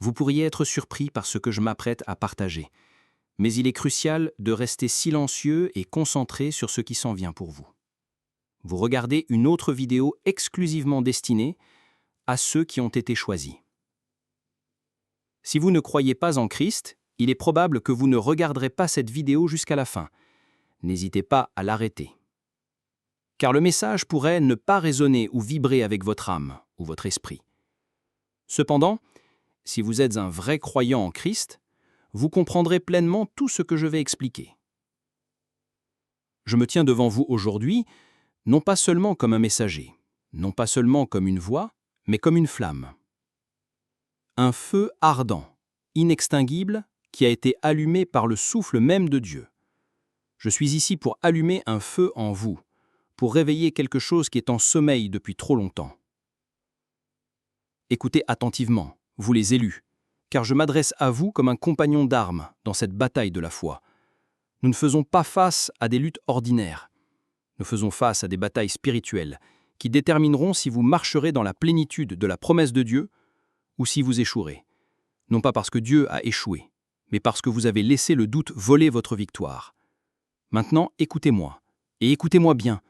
Vous pourriez être surpris par ce que je m'apprête à partager, mais il est crucial de rester silencieux et concentré sur ce qui s'en vient pour vous. Vous regardez une autre vidéo exclusivement destinée à ceux qui ont été choisis. Si vous ne croyez pas en Christ, il est probable que vous ne regarderez pas cette vidéo jusqu'à la fin. N'hésitez pas à l'arrêter. Car le message pourrait ne pas résonner ou vibrer avec votre âme ou votre esprit. Cependant, si vous êtes un vrai croyant en Christ, vous comprendrez pleinement tout ce que je vais expliquer. Je me tiens devant vous aujourd'hui, non pas seulement comme un messager, non pas seulement comme une voix, mais comme une flamme. Un feu ardent, inextinguible, qui a été allumé par le souffle même de Dieu. Je suis ici pour allumer un feu en vous, pour réveiller quelque chose qui est en sommeil depuis trop longtemps. Écoutez attentivement, vous les élus, car je m'adresse à vous comme un compagnon d'armes dans cette bataille de la foi. Nous ne faisons pas face à des luttes ordinaires. Nous faisons face à des batailles spirituelles qui détermineront si vous marcherez dans la plénitude de la promesse de Dieu ou si vous échouerez. Non pas parce que Dieu a échoué, mais parce que vous avez laissé le doute voler votre victoire. Maintenant, écoutez-moi, et écoutez-moi bien.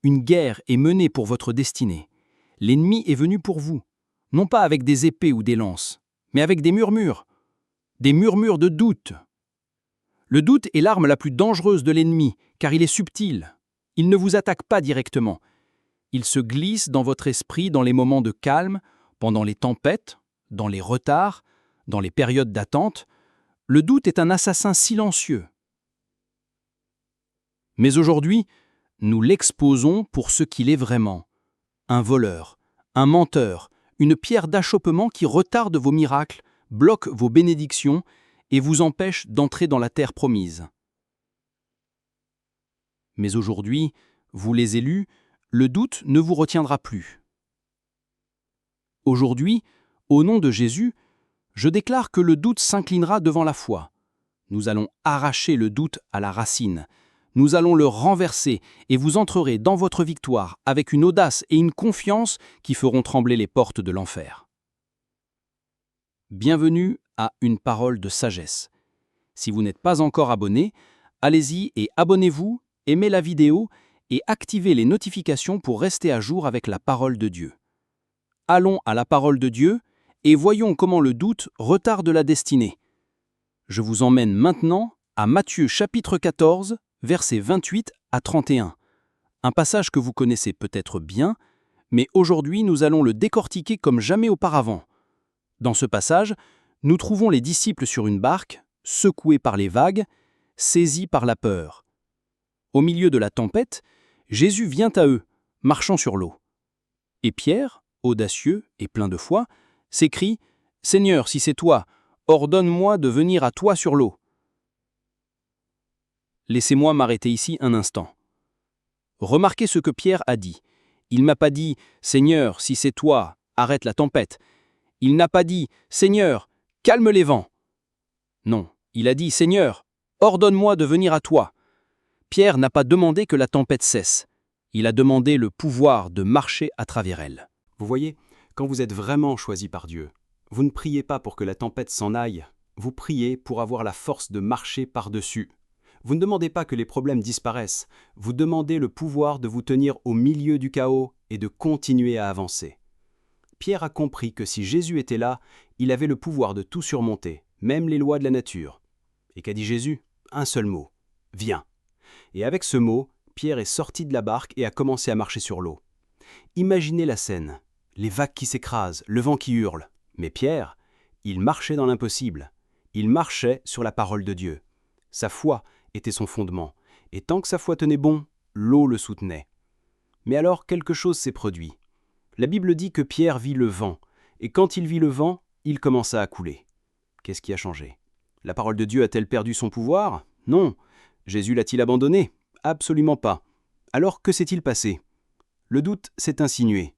Une guerre est menée pour votre destinée. L'ennemi est venu pour vous, non pas avec des épées ou des lances, mais avec des murmures de doute. Le doute est l'arme la plus dangereuse de l'ennemi, car il est subtil. Il ne vous attaque pas directement. Il se glisse dans votre esprit dans les moments de calme, pendant les tempêtes, dans les retards, dans les périodes d'attente. Le doute est un assassin silencieux. Mais aujourd'hui, nous l'exposons pour ce qu'il est vraiment. Un voleur, un menteur, une pierre d'achoppement qui retarde vos miracles, bloque vos bénédictions et vous empêche d'entrer dans la terre promise. Mais aujourd'hui, vous les élus, le doute ne vous retiendra plus. Aujourd'hui, au nom de Jésus, je déclare que le doute s'inclinera devant la foi. Nous allons arracher le doute à la racine. Nous allons le renverser et vous entrerez dans votre victoire avec une audace et une confiance qui feront trembler les portes de l'enfer. Bienvenue à une parole de sagesse. Si vous n'êtes pas encore abonné, allez-y et abonnez-vous, aimez la vidéo et activez les notifications pour rester à jour avec la parole de Dieu. Allons à la parole de Dieu et voyons comment le doute retarde la destinée. Je vous emmène maintenant à Matthieu chapitre 14, versets 28 à 31. Un passage que vous connaissez peut-être bien, mais aujourd'hui nous allons le décortiquer comme jamais auparavant. Dans ce passage, nous trouvons les disciples sur une barque, secoués par les vagues, saisis par la peur. Au milieu de la tempête, Jésus vient à eux, marchant sur l'eau. Et Pierre, audacieux et plein de foi, s'écrie « Seigneur, si c'est toi, ordonne-moi de venir à toi sur l'eau. » Laissez-moi m'arrêter ici un instant. Remarquez ce que Pierre a dit. Il m'a pas dit « Seigneur, si c'est toi, arrête la tempête ». Il n'a pas dit « Seigneur, calme les vents ». Non, il a dit « Seigneur, ordonne-moi de venir à toi ». Pierre n'a pas demandé que la tempête cesse. Il a demandé le pouvoir de marcher à travers elle. Vous voyez, quand vous êtes vraiment choisi par Dieu, vous ne priez pas pour que la tempête s'en aille, vous priez pour avoir la force de marcher par-dessus. Vous ne demandez pas que les problèmes disparaissent, vous demandez le pouvoir de vous tenir au milieu du chaos et de continuer à avancer. Pierre a compris que si Jésus était là, il avait le pouvoir de tout surmonter, même les lois de la nature. Et qu'a dit Jésus? Un seul mot, « Viens ». Et avec ce mot, Pierre est sorti de la barque et a commencé à marcher sur l'eau. Imaginez la scène, les vagues qui s'écrasent, le vent qui hurle. Mais Pierre, il marchait dans l'impossible. Il marchait sur la parole de Dieu. Sa foi était son fondement. Et tant que sa foi tenait bon, l'eau le soutenait. Mais alors quelque chose s'est produit. La Bible dit que Pierre vit le vent. Et quand il vit le vent, il commença à couler. Qu'est-ce qui a changé? La parole de Dieu a-t-elle perdu son pouvoir? Non. Jésus l'a-t-il abandonné? Absolument pas. Alors que s'est-il passé? Le doute s'est insinué.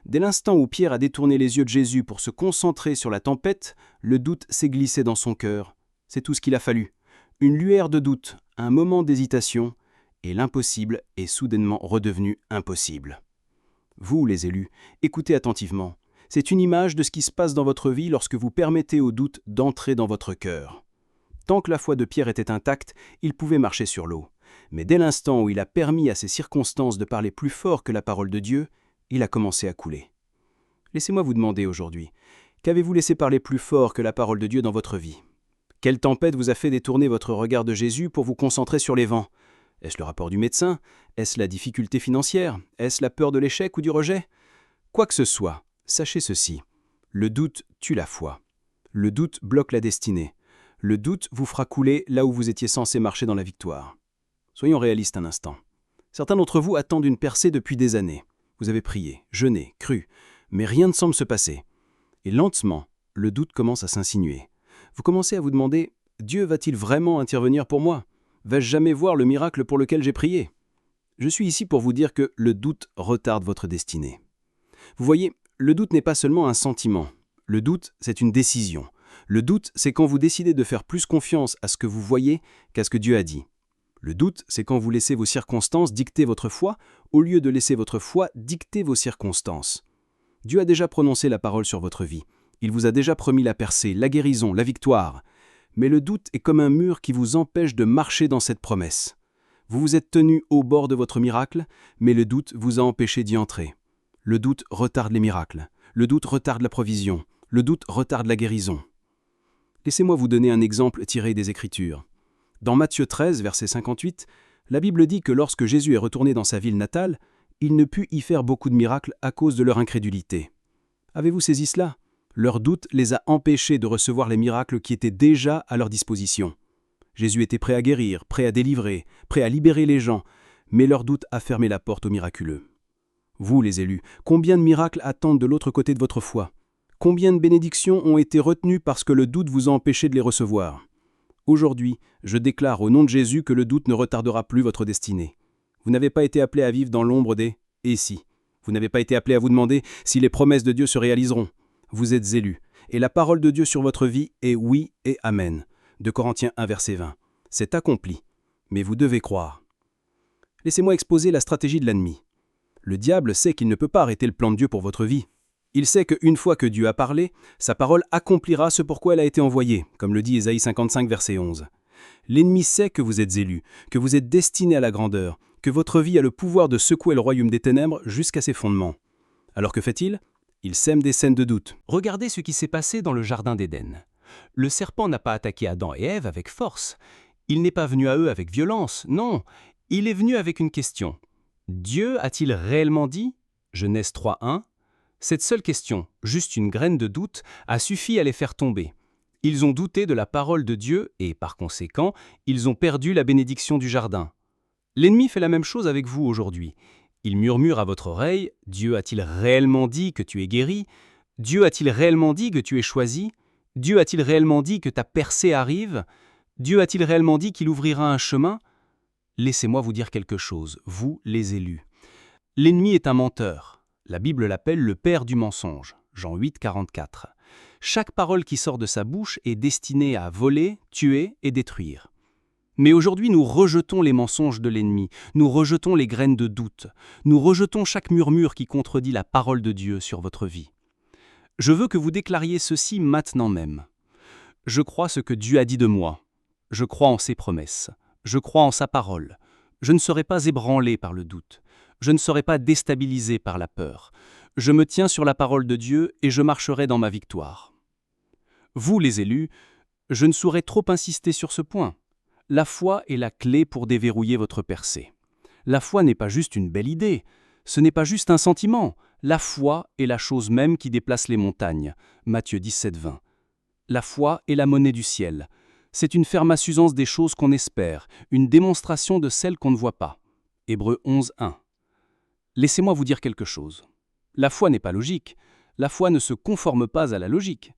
Dès l'instant où Pierre a détourné les yeux de Jésus pour se concentrer sur la tempête, le doute s'est glissé dans son cœur. C'est tout ce qu'il a fallu. Une lueur de doute, un moment d'hésitation, et l'impossible est soudainement redevenu impossible. Vous, les élus, écoutez attentivement. C'est une image de ce qui se passe dans votre vie lorsque vous permettez au doute d'entrer dans votre cœur. Tant que la foi de Pierre était intacte, il pouvait marcher sur l'eau. Mais dès l'instant où il a permis à ces circonstances de parler plus fort que la parole de Dieu, il a commencé à couler. Laissez-moi vous demander aujourd'hui, qu'avez-vous laissé parler plus fort que la parole de Dieu dans votre vie? Quelle tempête vous a fait détourner votre regard de Jésus pour vous concentrer sur les vents? Est-ce le rapport du médecin? Est-ce la difficulté financière? Est-ce la peur de l'échec ou du rejet? Quoi que ce soit, sachez ceci. Le doute tue la foi. Le doute bloque la destinée. Le doute vous fera couler là où vous étiez censé marcher dans la victoire. Soyons réalistes un instant. Certains d'entre vous attendent une percée depuis des années. Vous avez prié, jeûné, cru, mais rien ne semble se passer. Et lentement, le doute commence à s'insinuer. Vous commencez à vous demander, Dieu va-t-il vraiment intervenir pour moi? Vais-je jamais voir le miracle pour lequel j'ai prié? Je suis ici pour vous dire que le doute retarde votre destinée. Vous voyez, le doute n'est pas seulement un sentiment. Le doute, c'est une décision. Le doute, c'est quand vous décidez de faire plus confiance à ce que vous voyez qu'à ce que Dieu a dit. Le doute, c'est quand vous laissez vos circonstances dicter votre foi, au lieu de laisser votre foi dicter vos circonstances. Dieu a déjà prononcé la parole sur votre vie. Il vous a déjà promis la percée, la guérison, la victoire. Mais le doute est comme un mur qui vous empêche de marcher dans cette promesse. Vous vous êtes tenu au bord de votre miracle, mais le doute vous a empêché d'y entrer. Le doute retarde les miracles. Le doute retarde la provision. Le doute retarde la guérison. Laissez-moi vous donner un exemple tiré des Écritures. Dans Matthieu 13, verset 58, la Bible dit que lorsque Jésus est retourné dans sa ville natale, il ne put y faire beaucoup de miracles à cause de leur incrédulité. Avez-vous saisi cela? Leur doute les a empêchés de recevoir les miracles qui étaient déjà à leur disposition. Jésus était prêt à guérir, prêt à délivrer, prêt à libérer les gens, mais leur doute a fermé la porte aux miraculeux. Vous, les élus, combien de miracles attendent de l'autre côté de votre foi? Combien de bénédictions ont été retenues parce que le doute vous a empêché de les recevoir? Aujourd'hui, je déclare au nom de Jésus que le doute ne retardera plus votre destinée. Vous n'avez pas été appelé à vivre dans l'ombre des « et si ». Vous n'avez pas été appelé à vous demander si les promesses de Dieu se réaliseront. Vous êtes élus, et la parole de Dieu sur votre vie est oui et amen. De Corinthiens 1, verset 20. C'est accompli, mais vous devez croire. Laissez-moi exposer la stratégie de l'ennemi. Le diable sait qu'il ne peut pas arrêter le plan de Dieu pour votre vie. Il sait qu'une fois que Dieu a parlé, sa parole accomplira ce pourquoi elle a été envoyée, comme le dit Ésaïe 55, verset 11. L'ennemi sait que vous êtes élus, que vous êtes destinés à la grandeur, que votre vie a le pouvoir de secouer le royaume des ténèbres jusqu'à ses fondements. Alors que fait-il? Il sème des scènes de doute. Regardez ce qui s'est passé dans le jardin d'Éden. Le serpent n'a pas attaqué Adam et Ève avec force. Il n'est pas venu à eux avec violence, non. Il est venu avec une question. Dieu a-t-il réellement dit? Genèse 3:1. Cette seule question, juste une graine de doute, a suffi à les faire tomber. Ils ont douté de la parole de Dieu et, par conséquent, ils ont perdu la bénédiction du jardin. L'ennemi fait la même chose avec vous aujourd'hui. Il murmure à votre oreille « Dieu a-t-il réellement dit que tu es guéri? Dieu a-t-il réellement dit que tu es choisi? Dieu a-t-il réellement dit que ta percée arrive? Dieu a-t-il réellement dit qu'il ouvrira un chemin ?» Laissez-moi vous dire quelque chose, vous les élus. L'ennemi est un menteur. La Bible l'appelle le père du mensonge. Jean 8, 44. Chaque parole qui sort de sa bouche est destinée à voler, tuer et détruire. Mais aujourd'hui, nous rejetons les mensonges de l'ennemi, nous rejetons les graines de doute, nous rejetons chaque murmure qui contredit la parole de Dieu sur votre vie. Je veux que vous déclariez ceci maintenant même. Je crois ce que Dieu a dit de moi. Je crois en ses promesses. Je crois en sa parole. Je ne serai pas ébranlé par le doute. Je ne serai pas déstabilisé par la peur. Je me tiens sur la parole de Dieu et je marcherai dans ma victoire. Vous, les élus, je ne saurais trop insister sur ce point. La foi est la clé pour déverrouiller votre percée. La foi n'est pas juste une belle idée, ce n'est pas juste un sentiment. La foi est la chose même qui déplace les montagnes. Matthieu 17, 20. La foi est la monnaie du ciel. C'est une ferme assurance des choses qu'on espère, une démonstration de celles qu'on ne voit pas. Hébreux 11, 1. Laissez-moi vous dire quelque chose. La foi n'est pas logique. La foi ne se conforme pas à la logique.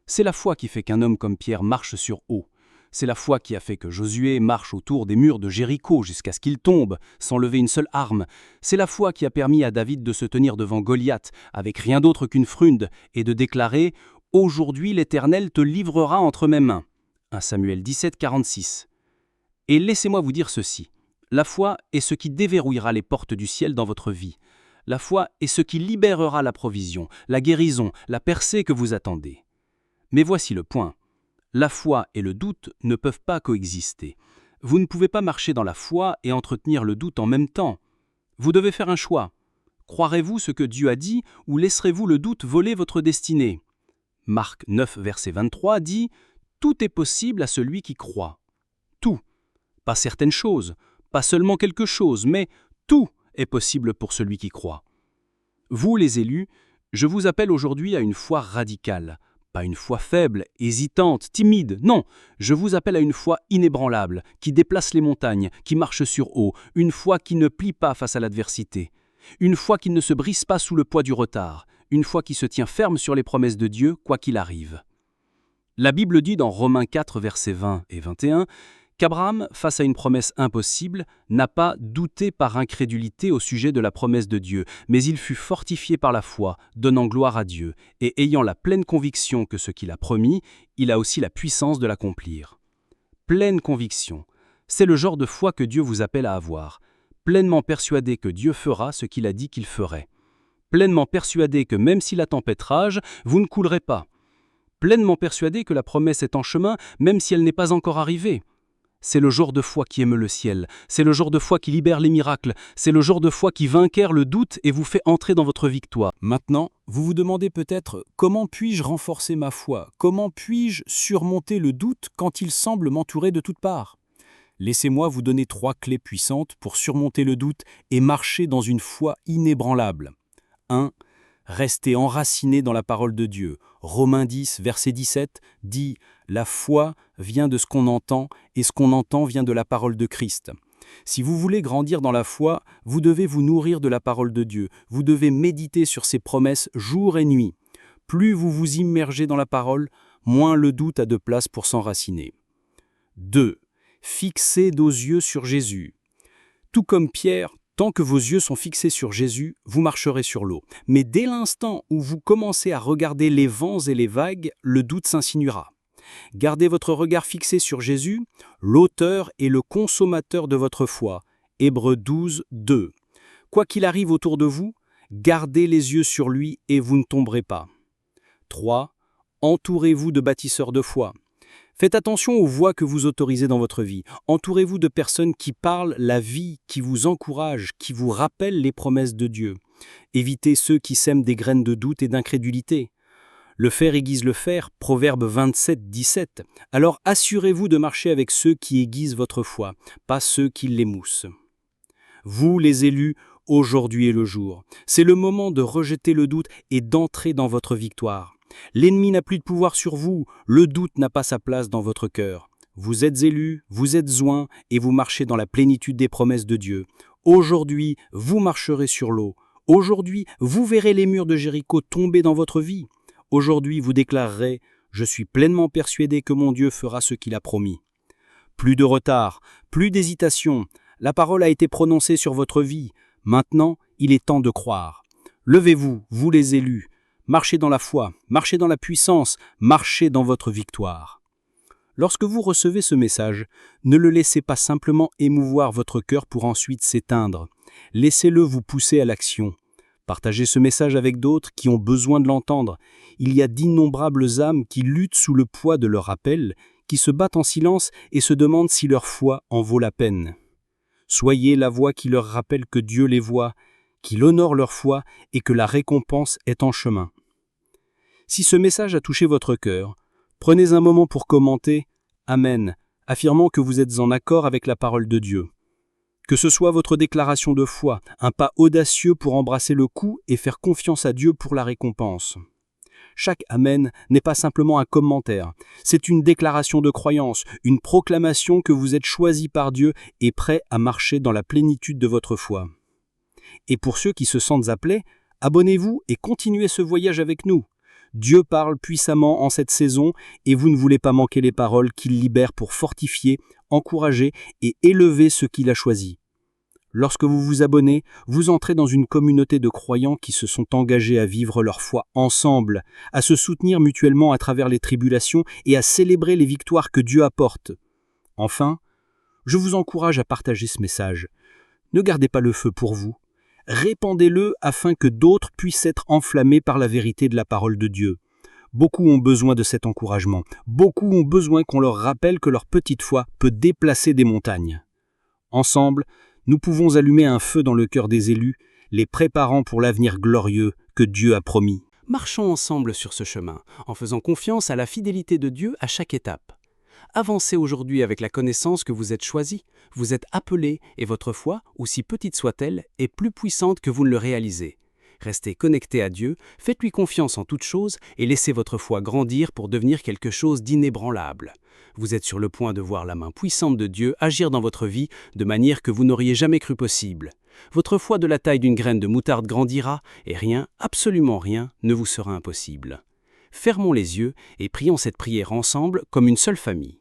C'est la foi qui fait qu'un homme comme Pierre marche sur eau. C'est la foi qui a fait que Josué marche autour des murs de Jéricho jusqu'à ce qu'il tombe, sans lever une seule arme. C'est la foi qui a permis à David de se tenir devant Goliath, avec rien d'autre qu'une frunde, et de déclarer « Aujourd'hui l'Éternel te livrera entre mes mains ». 1 Samuel 17, 46. Et laissez-moi vous dire ceci. La foi est ce qui déverrouillera les portes du ciel dans votre vie. La foi est ce qui libérera la provision, la guérison, la percée que vous attendez. Mais voici le point. La foi et le doute ne peuvent pas coexister. Vous ne pouvez pas marcher dans la foi et entretenir le doute en même temps. Vous devez faire un choix. Croirez-vous ce que Dieu a dit ou laisserez-vous le doute voler votre destinée? Marc 9, verset 23 dit « Tout est possible à celui qui croit ». Tout. Pas certaines choses, pas seulement quelque chose, mais tout est possible pour celui qui croit. Vous, les élus, je vous appelle aujourd'hui à une foi radicale. Pas une foi faible, hésitante, timide, non, je vous appelle à une foi inébranlable, qui déplace les montagnes, qui marche sur eau, une foi qui ne plie pas face à l'adversité, une foi qui ne se brise pas sous le poids du retard, une foi qui se tient ferme sur les promesses de Dieu, quoi qu'il arrive. La Bible dit dans Romains 4, versets 20 et 21, qu'Abraham, face à une promesse impossible, n'a pas douté par incrédulité au sujet de la promesse de Dieu, mais il fut fortifié par la foi, donnant gloire à Dieu, et ayant la pleine conviction que ce qu'il a promis, il a aussi la puissance de l'accomplir. Pleine conviction, c'est le genre de foi que Dieu vous appelle à avoir, pleinement persuadé que Dieu fera ce qu'il a dit qu'il ferait, pleinement persuadé que même si la tempête rage, vous ne coulerez pas, pleinement persuadé que la promesse est en chemin, même si elle n'est pas encore arrivée. C'est le genre de foi qui émeut le ciel, c'est le genre de foi qui libère les miracles, c'est le genre de foi qui vainquiert le doute et vous fait entrer dans votre victoire. Maintenant, vous vous demandez peut-être « Comment puis-je renforcer ma foi? Comment puis-je surmonter le doute quand il semble m'entourer de toutes parts ?» Laissez-moi vous donner 3 clés puissantes pour surmonter le doute et marcher dans une foi inébranlable. 1. Restez enraciné dans la parole de Dieu. Romains 10, verset 17 dit « La foi vient de ce qu'on entend, et ce qu'on entend vient de la parole de Christ. » Si vous voulez grandir dans la foi, vous devez vous nourrir de la parole de Dieu. Vous devez méditer sur ses promesses jour et nuit. Plus vous vous immergez dans la parole, moins le doute a de place pour s'enraciner. 2. Fixez nos yeux sur Jésus. Tout comme Pierre, tant que vos yeux sont fixés sur Jésus, vous marcherez sur l'eau. Mais dès l'instant où vous commencez à regarder les vents et les vagues, le doute s'insinuera. Gardez votre regard fixé sur Jésus, l'auteur et le consommateur de votre foi. Hébreux 12, 2. Quoi qu'il arrive autour de vous, gardez les yeux sur lui et vous ne tomberez pas. 3. Entourez-vous de bâtisseurs de foi. Faites attention aux voix que vous autorisez dans votre vie. Entourez-vous de personnes qui parlent la vie, qui vous encouragent, qui vous rappellent les promesses de Dieu. Évitez ceux qui sèment des graines de doute et d'incrédulité. Le fer aiguise le fer, Proverbe 27, 17. Alors assurez-vous de marcher avec ceux qui aiguisent votre foi, pas ceux qui l'émoussent. Vous, les élus, aujourd'hui est le jour. C'est le moment de rejeter le doute et d'entrer dans votre victoire. L'ennemi n'a plus de pouvoir sur vous, le doute n'a pas sa place dans votre cœur. Vous êtes élus, vous êtes oints et vous marchez dans la plénitude des promesses de Dieu. Aujourd'hui, vous marcherez sur l'eau. Aujourd'hui, vous verrez les murs de Jéricho tomber dans votre vie. Aujourd'hui, vous déclarerez « Je suis pleinement persuadé que mon Dieu fera ce qu'il a promis ». Plus de retard, plus d'hésitation. La parole a été prononcée sur votre vie. Maintenant, il est temps de croire. Levez-vous, vous les élus. Marchez dans la foi, marchez dans la puissance, marchez dans votre victoire. Lorsque vous recevez ce message, ne le laissez pas simplement émouvoir votre cœur pour ensuite s'éteindre. Laissez-le vous pousser à l'action. Partagez ce message avec d'autres qui ont besoin de l'entendre. Il y a d'innombrables âmes qui luttent sous le poids de leur rappel, qui se battent en silence et se demandent si leur foi en vaut la peine. Soyez la voix qui leur rappelle que Dieu les voit, qu'il honore leur foi et que la récompense est en chemin. Si ce message a touché votre cœur, prenez un moment pour commenter « Amen », affirmant que vous êtes en accord avec la parole de Dieu. Que ce soit votre déclaration de foi, un pas audacieux pour embrasser le coup et faire confiance à Dieu pour la récompense. Chaque « Amen » n'est pas simplement un commentaire, c'est une déclaration de croyance, une proclamation que vous êtes choisi par Dieu et prêt à marcher dans la plénitude de votre foi. Et pour ceux qui se sentent appelés, abonnez-vous et continuez ce voyage avec nous. Dieu parle puissamment en cette saison et vous ne voulez pas manquer les paroles qu'il libère pour fortifier, encourager et élever ceux qu'il a choisis. Lorsque vous vous abonnez, vous entrez dans une communauté de croyants qui se sont engagés à vivre leur foi ensemble, à se soutenir mutuellement à travers les tribulations et à célébrer les victoires que Dieu apporte. Enfin, je vous encourage à partager ce message. Ne gardez pas le feu pour vous. Répandez-le afin que d'autres puissent être enflammés par la vérité de la parole de Dieu. Beaucoup ont besoin de cet encouragement. Beaucoup ont besoin qu'on leur rappelle que leur petite foi peut déplacer des montagnes. Ensemble, nous pouvons allumer un feu dans le cœur des élus, les préparant pour l'avenir glorieux que Dieu a promis. Marchons ensemble sur ce chemin, en faisant confiance à la fidélité de Dieu à chaque étape. Avancez aujourd'hui avec la connaissance que vous êtes choisi, vous êtes appelé et votre foi, aussi petite soit-elle, est plus puissante que vous ne le réalisez. Restez connecté à Dieu, faites-lui confiance en toutes choses et laissez votre foi grandir pour devenir quelque chose d'inébranlable. Vous êtes sur le point de voir la main puissante de Dieu agir dans votre vie de manière que vous n'auriez jamais cru possible. Votre foi de la taille d'une graine de moutarde grandira et rien, absolument rien, ne vous sera impossible. Fermons les yeux et prions cette prière ensemble comme une seule famille.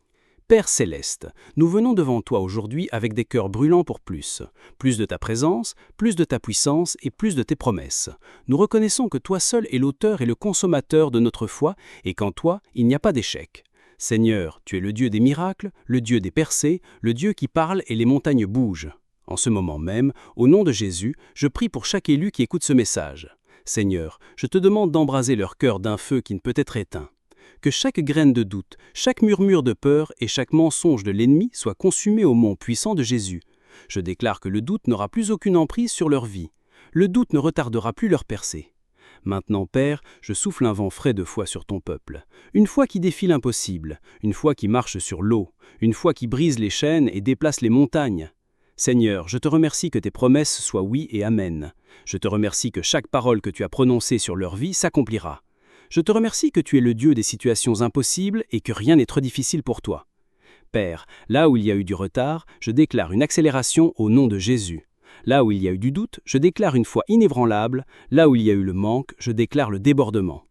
Père céleste, nous venons devant toi aujourd'hui avec des cœurs brûlants pour plus. Plus de ta présence, plus de ta puissance et plus de tes promesses. Nous reconnaissons que toi seul es l'auteur et le consommateur de notre foi et qu'en toi, il n'y a pas d'échec. Seigneur, tu es le Dieu des miracles, le Dieu des percées, le Dieu qui parle et les montagnes bougent. En ce moment même, au nom de Jésus, je prie pour chaque élu qui écoute ce message. Seigneur, je te demande d'embraser leur cœur d'un feu qui ne peut être éteint. Que chaque graine de doute, chaque murmure de peur et chaque mensonge de l'ennemi soit consumé au nom puissant de Jésus. Je déclare que le doute n'aura plus aucune emprise sur leur vie. Le doute ne retardera plus leur percée. Maintenant, Père, je souffle un vent frais de foi sur ton peuple. Une foi qui défie l'impossible, une foi qui marche sur l'eau, une foi qui brise les chaînes et déplace les montagnes. Seigneur, je te remercie que tes promesses soient oui et amen. Je te remercie que chaque parole que tu as prononcée sur leur vie s'accomplira. Je te remercie que tu es le Dieu des situations impossibles et que rien n'est trop difficile pour toi. Père, là où il y a eu du retard, je déclare une accélération au nom de Jésus. Là où il y a eu du doute, je déclare une foi inébranlable. Là où il y a eu le manque, je déclare le débordement.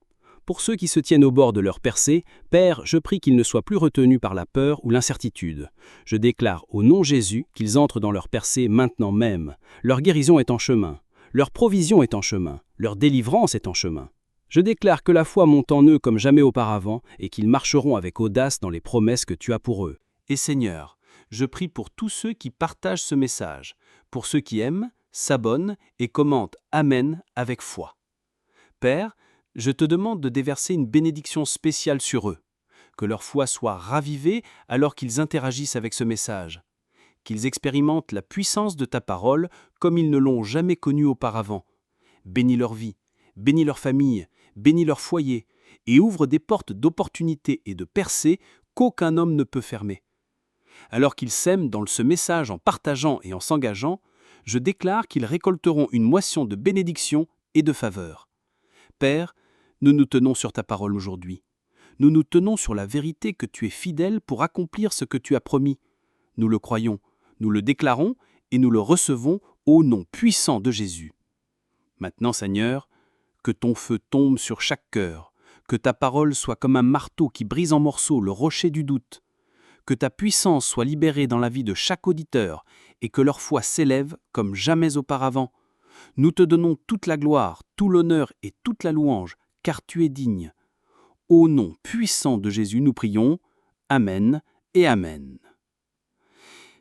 Pour ceux qui se tiennent au bord de leur percée, Père, je prie qu'ils ne soient plus retenus par la peur ou l'incertitude. Je déclare au nom de Jésus qu'ils entrent dans leur percée maintenant même. Leur guérison est en chemin. Leur provision est en chemin. Leur délivrance est en chemin. Je déclare que la foi monte en eux comme jamais auparavant et qu'ils marcheront avec audace dans les promesses que tu as pour eux. Et Seigneur, je prie pour tous ceux qui partagent ce message, pour ceux qui aiment, s'abonnent et commentent « Amen » avec foi. Père, je te demande de déverser une bénédiction spéciale sur eux, que leur foi soit ravivée alors qu'ils interagissent avec ce message, qu'ils expérimentent la puissance de ta parole comme ils ne l'ont jamais connue auparavant. Bénis leur vie, bénis leur famille, bénis leur foyer et ouvre des portes d'opportunités et de percées qu'aucun homme ne peut fermer. Alors qu'ils sèment dans ce message en partageant et en s'engageant, je déclare qu'ils récolteront une moisson de bénédiction et de faveur. Père, nous nous tenons sur ta parole aujourd'hui. Nous nous tenons sur la vérité que tu es fidèle pour accomplir ce que tu as promis. Nous le croyons, nous le déclarons et nous le recevons au nom puissant de Jésus. Maintenant, Seigneur, que ton feu tombe sur chaque cœur, que ta parole soit comme un marteau qui brise en morceaux le rocher du doute, que ta puissance soit libérée dans la vie de chaque auditeur et que leur foi s'élève comme jamais auparavant. Nous te donnons toute la gloire, tout l'honneur et toute la louange, car tu es digne. Au nom puissant de Jésus, nous prions. Amen et Amen.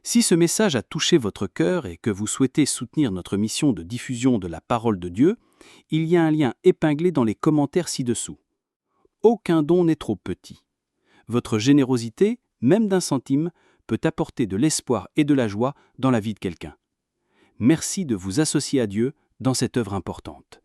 Si ce message a touché votre cœur et que vous souhaitez soutenir notre mission de diffusion de la parole de Dieu, il y a un lien épinglé dans les commentaires ci-dessous. Aucun don n'est trop petit. Votre générosité, même d'1 centime, peut apporter de l'espoir et de la joie dans la vie de quelqu'un. Merci de vous associer à Dieu dans cette œuvre importante.